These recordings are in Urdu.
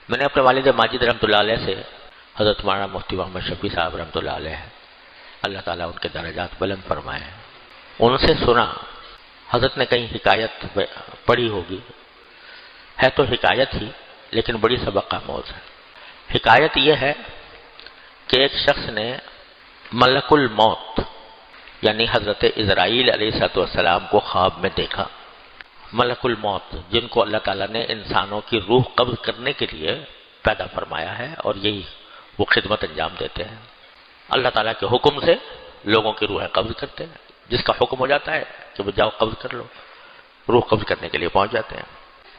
میں نے اپنے والد ماجد رحمۃ اللہ علیہ سے حضرت مولانا مفتی محمد شفیع صاحب رحمۃ اللہ علیہ اللہ تعالیٰ ان کے درجات بلند فرمائے، ان سے سنا، حضرت نے کہیں حکایت پڑھی ہوگی، ہے تو حکایت ہی لیکن بڑی سبق آموز ہے۔ حکایت یہ ہے کہ ایک شخص نے ملک الموت یعنی حضرت اسرائیل علیہ السلام کو خواب میں دیکھا۔ ملک الموت جن کو اللہ تعالیٰ نے انسانوں کی روح قبض کرنے کے لیے پیدا فرمایا ہے، اور یہی وہ خدمت انجام دیتے ہیں۔ اللہ تعالیٰ کے حکم سے لوگوں کی روحیں قبض کرتے ہیں، جس کا حکم ہو جاتا ہے کہ وہ جاؤ قبض کر لو، روح قبض کرنے کے لیے پہنچ جاتے ہیں۔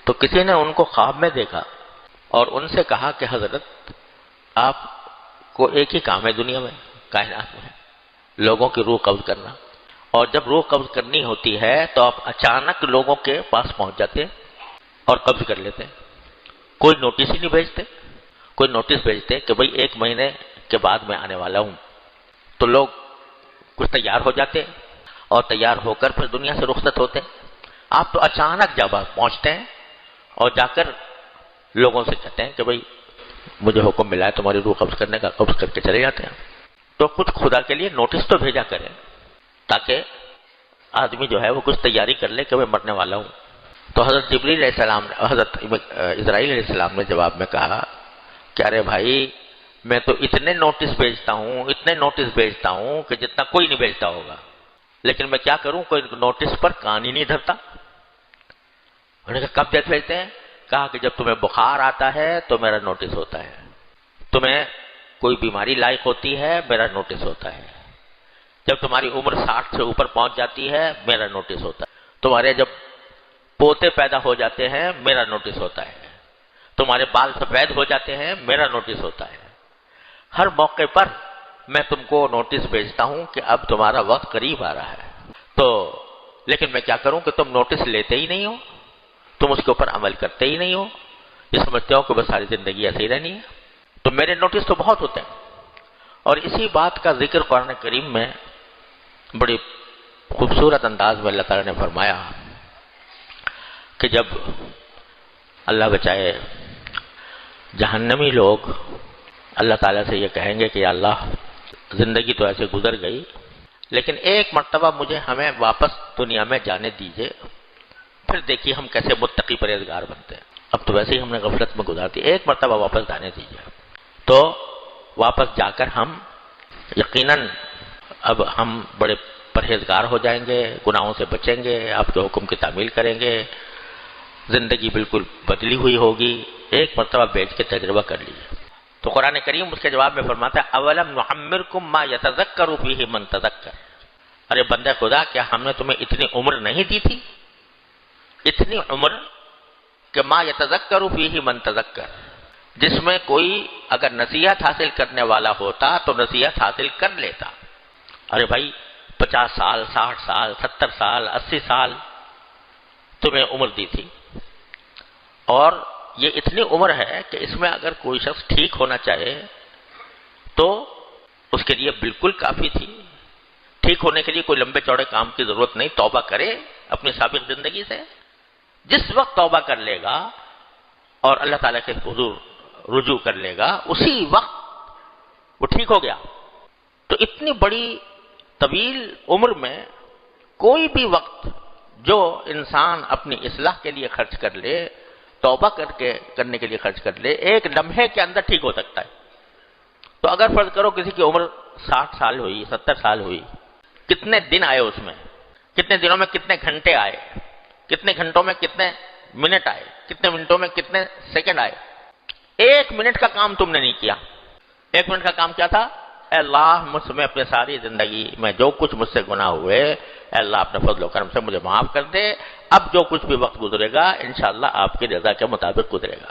تو کسی نے ان کو خواب میں دیکھا اور ان سے کہا کہ حضرت آپ کو ایک ہی کام ہے دنیا میں، کائنات میں، لوگوں کی روح قبض کرنا، اور جب روح قبض کرنی ہوتی ہے تو آپ اچانک لوگوں کے پاس پہنچ جاتے ہیں اور قبض کر لیتے ہیں۔ کوئی نوٹس ہی نہیں بھیجتے، کوئی نوٹس بھیجتے کہ بھئی 1 مہینے کے بعد میں آنے والا ہوں، تو لوگ کچھ تیار ہو جاتے اور تیار ہو کر پھر دنیا سے رخصت ہوتے۔ آپ تو اچانک جب پہنچتے ہیں اور جا کر لوگوں سے کہتے ہیں کہ بھئی مجھے حکم ملا ہے تمہاری روح قبض کرنے کا، قبض کر کے چلے جاتے ہیں۔ تو خود خدا کے لیے نوٹس تو بھیجا کریں تاکہ آدمی جو ہے وہ کچھ تیاری کر لے کہ میں مرنے والا ہوں۔ تو حضرت جبریل علیہ السلام، حضرت اسرائیل علیہ السلام نے جواب میں کہا کہ ارے بھائی میں تو اتنے نوٹس بھیجتا ہوں کہ جتنا کوئی نہیں بھیجتا ہوگا، لیکن میں کیا کروں، کوئی نوٹس پر کان ہی نہیں دھرتا۔ انہوں نے کہا کب بھیجتے ہیں؟ کہا کہ جب تمہیں بخار آتا ہے تو میرا نوٹس ہوتا ہے، تمہیں کوئی بیماری لاحق ہوتی ہے میرا نوٹس ہوتا ہے، جب تمہاری عمر 60 سے اوپر پہنچ جاتی ہے میرا نوٹس ہوتا ہے، تمہارے جب پوتے پیدا ہو جاتے ہیں میرا نوٹس ہوتا ہے، تمہارے بال سفید ہو جاتے ہیں میرا نوٹس ہوتا ہے۔ ہر موقع پر میں تم کو نوٹس بھیجتا ہوں کہ اب تمہارا وقت قریب آ رہا ہے، تو لیکن میں کیا کروں کہ تم نوٹس لیتے ہی نہیں ہو، تم اس کے اوپر عمل کرتے ہی نہیں ہو، یہ سمجھتے ہو کہ بس ساری زندگی ایسے ہی رہنی ہے۔ تو میرے نوٹس تو بہت ہوتے ہیں، اور اسی بات کا ذکر قرآن کریم میں بڑی خوبصورت انداز میں اللہ تعالیٰ نے فرمایا کہ جب اللہ بچائے جہنمی لوگ اللہ تعالیٰ سے یہ کہیں گے کہ یا اللہ زندگی تو ایسے گزر گئی، لیکن ایک مرتبہ ہمیں واپس دنیا میں جانے دیجئے، پھر دیکھیے ہم کیسے متقی پرہیزگار بنتے ہیں، اب تو ویسے ہی ہم نے غفلت میں گزار دی، ایک مرتبہ واپس جانے دیجئے۔ تو واپس جا کر ہم یقیناً اب ہم بڑے پرہیزگار ہو جائیں گے، گناہوں سے بچیں گے، آپ کے حکم کی تعمیل کریں گے، زندگی بالکل بدلی ہوئی ہوگی، ایک مرتبہ بیٹھ کے تجربہ کر لیجیے۔ تو قرآن کریم اس کے جواب میں فرماتا ہے اولم نعمرکم ما یتذکر فیہ من تذکر، ارے بندہ خدا کیا ہم نے تمہیں اتنی عمر نہیں دی تھی، اتنی عمر کہ ما یتذکر فیہ من تذکر، جس میں کوئی اگر نصیحت حاصل کرنے والا ہوتا تو نصیحت حاصل کر لیتا۔ ارے بھائی 50 سال، 60 سال، 70 سال، 80 سال تمہیں عمر دی تھی، اور یہ اتنی عمر ہے کہ اس میں اگر کوئی شخص ٹھیک ہونا چاہے تو اس کے لیے بالکل کافی تھی، ٹھیک ہونے کے لیے کوئی لمبے چوڑے کام کی ضرورت نہیں، توبہ کرے اپنی سابق زندگی سے، جس وقت توبہ کر لے گا اور اللہ تعالیٰ کے حضور رجوع کر لے گا اسی وقت وہ ٹھیک ہو گیا۔ تو اتنی بڑی طویل عمر میں کوئی بھی وقت جو انسان اپنی اصلاح کے لیے خرچ کر لے، توبہ کرنے کے لیے خرچ کر لے، ایک لمحے کے اندر ٹھیک ہو سکتا ہے۔ تو اگر فرض کرو کسی کی عمر 60 سال ہوئی، 70 سال ہوئی، کتنے دن آئے اس میں، کتنے دنوں میں کتنے گھنٹے آئے، کتنے گھنٹوں میں کتنے منٹ آئے، کتنے منٹوں میں کتنے سیکنڈ آئے، 1 منٹ کا کام تم نے نہیں کیا۔ 1 منٹ کا کام کیا تھا؟ اے اللہ مجھ میں اپنے ساری زندگی میں جو کچھ مجھ سے گناہ ہوئے، اے اللہ اپنے فضل و کرم سے مجھے معاف کر دے، اب جو کچھ بھی وقت گزرے گا انشاءاللہ آپ کی رضا کے مطابق گزرے گا۔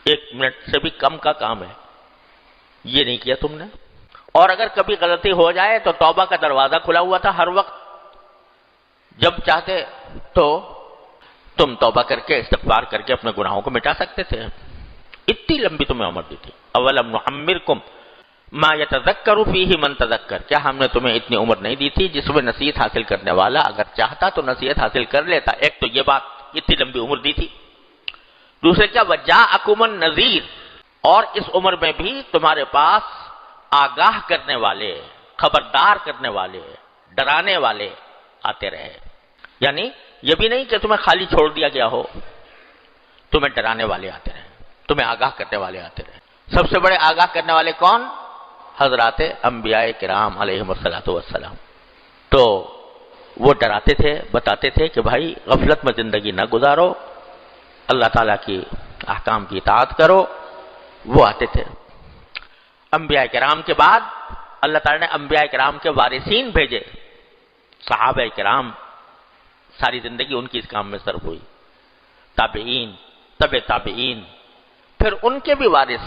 1 منٹ سے بھی کم کا کام ہے، یہ نہیں کیا تم نے۔ اور اگر کبھی غلطی ہو جائے تو توبہ کا دروازہ کھلا ہوا تھا ہر وقت، جب چاہتے تو تم توبہ کر کے استغفار کر کے اپنے گناہوں کو مٹا سکتے تھے۔ اتنی لمبی تمہیں عمر دی تھی۔ اولم نعمرکم ما یتذکر فیہ من تذکر، کیا ہم نے تمہیں اتنی عمر نہیں دی تھی جس میں نصیحت حاصل کرنے والا اگر چاہتا تو نصیحت حاصل کر لیتا۔ ایک تو یہ بات، اتنی لمبی عمر دی تھی۔ دوسرے کیا وجاءکم النذیر، اور اس عمر میں بھی تمہارے پاس آگاہ کرنے والے، خبردار کرنے والے، ڈرانے والے آتے رہے. یعنی یہ بھی نہیں کہ تمہیں خالی چھوڑ دیا گیا ہو، تمہیں ڈرانے والے آتے رہے، تمہیں آگاہ کرنے والے آتے رہے. سب سے بڑے آگاہ کرنے والے کون؟ حضرات انبیاء کرام علیہم الصلوۃ والسلام. تو وہ ڈراتے تھے، بتاتے تھے کہ بھائی غفلت میں زندگی نہ گزارو، اللہ تعالیٰ کی احکام کی اطاعت کرو. وہ آتے تھے. انبیاء کرام کے بعد اللہ تعالیٰ نے انبیاء کرام کے وارثین بھیجے، صحابہ کرام، ساری زندگی ان کی اس کام میں صرف ہوئی. تابعین، تبع تابعین، پھر ان کے بھی وارث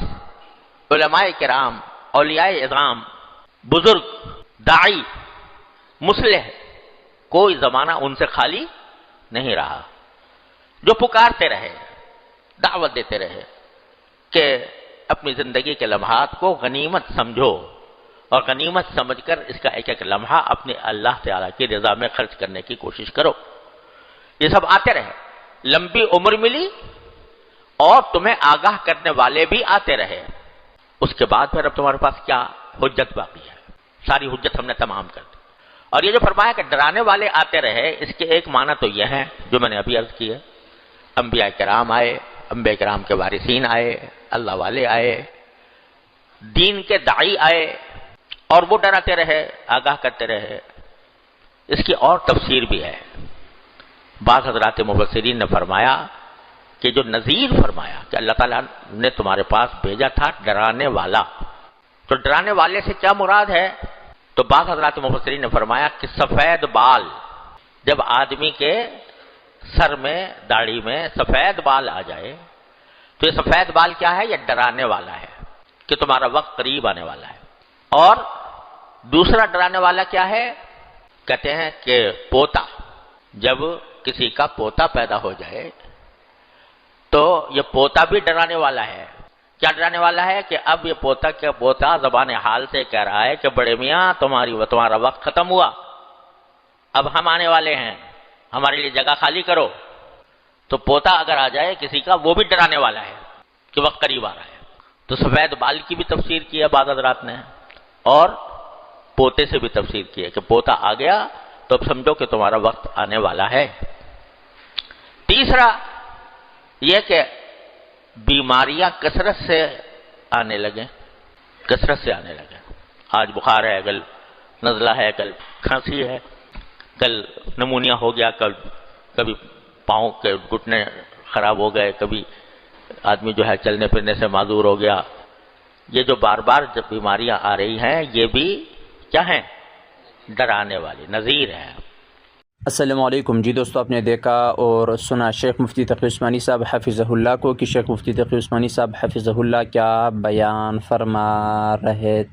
علماء کرام، اولیاء اعظام، بزرگ، داعی، مصلح، کوئی زمانہ ان سے خالی نہیں رہا، جو پکارتے رہے، دعوت دیتے رہے کہ اپنی زندگی کے لمحات کو غنیمت سمجھو اور غنیمت سمجھ کر اس کا ایک ایک لمحہ اپنے اللہ تعالیٰ کی رضا میں خرچ کرنے کی کوشش کرو. یہ سب آتے رہے، لمبی عمر ملی اور تمہیں آگاہ کرنے والے بھی آتے رہے. اس کے بعد پھر اب تمہارے پاس کیا حجت باقی ہے؟ ساری حجت ہم نے تمام کر دی. اور یہ جو فرمایا کہ ڈرانے والے آتے رہے، اس کے ایک معنی تو یہ ہے جو میں نے ابھی عرض کی ہے، انبیاء کرام آئے، انبیاء کرام کے وارثین آئے، اللہ والے آئے، دین کے داعی آئے، اور وہ ڈراتے رہے، آگاہ کرتے رہے. اس کی اور تفسیر بھی ہے. بعض حضرات مفسرین نے فرمایا کہ جو نذیر فرمایا کہ اللہ تعالیٰ نے تمہارے پاس بھیجا تھا ڈرانے والا، تو ڈرانے والے سے کیا مراد ہے؟ تو بعض حضرات مفسرین نے فرمایا کہ سفید بال، جب آدمی کے سر میں، داڑھی میں سفید بال آ جائے تو یہ سفید بال کیا ہے؟ یہ ڈرانے والا ہے کہ تمہارا وقت قریب آنے والا ہے. اور دوسرا ڈرانے والا کیا ہے؟ کہتے ہیں کہ پوتا، جب کسی کا پوتا پیدا ہو جائے تو یہ پوتا بھی ڈرانے والا ہے. کیا ڈرانے والا ہے؟ کہ اب یہ پوتا زبان حال سے کہہ رہا ہے کہ بڑے میاں تمہارا وقت ختم ہوا، اب ہم آنے والے ہیں، ہمارے لیے جگہ خالی کرو. تو پوتا اگر آ جائے کسی کا، وہ بھی ڈرانے والا ہے کہ وقت قریب آ رہا ہے. تو سفید بال کی بھی تفسیر کی ہے بعض حضرات نے، اور پوتے سے بھی تفسیر کی ہے کہ پوتا آ گیا تو اب سمجھو کہ تمہارا وقت آنے والا ہے. تیسرا یہ کہ بیماریاں کثرت سے آنے لگیں، کثرت سے آنے لگیں. آج بخار ہے، کل نزلہ ہے، کل کھانسی ہے، کل نمونیا ہو گیا، کبھی پاؤں کے گھٹنے خراب ہو گئے، کبھی آدمی جو ہے چلنے پھرنے سے معذور ہو گیا. یہ جو بار بار جب بیماریاں آ رہی ہیں، یہ بھی کیا ہیں؟ ڈرانے والی، نذیر ہیں. السلام علیکم. جی دوستو، آپ نے دیکھا اور سنا شیخ مفتی تقی عثمانی صاحب حفظہ اللہ کو کہ شیخ مفتی تقی عثمانی صاحب حفظہ اللہ کیا بیان فرما رہے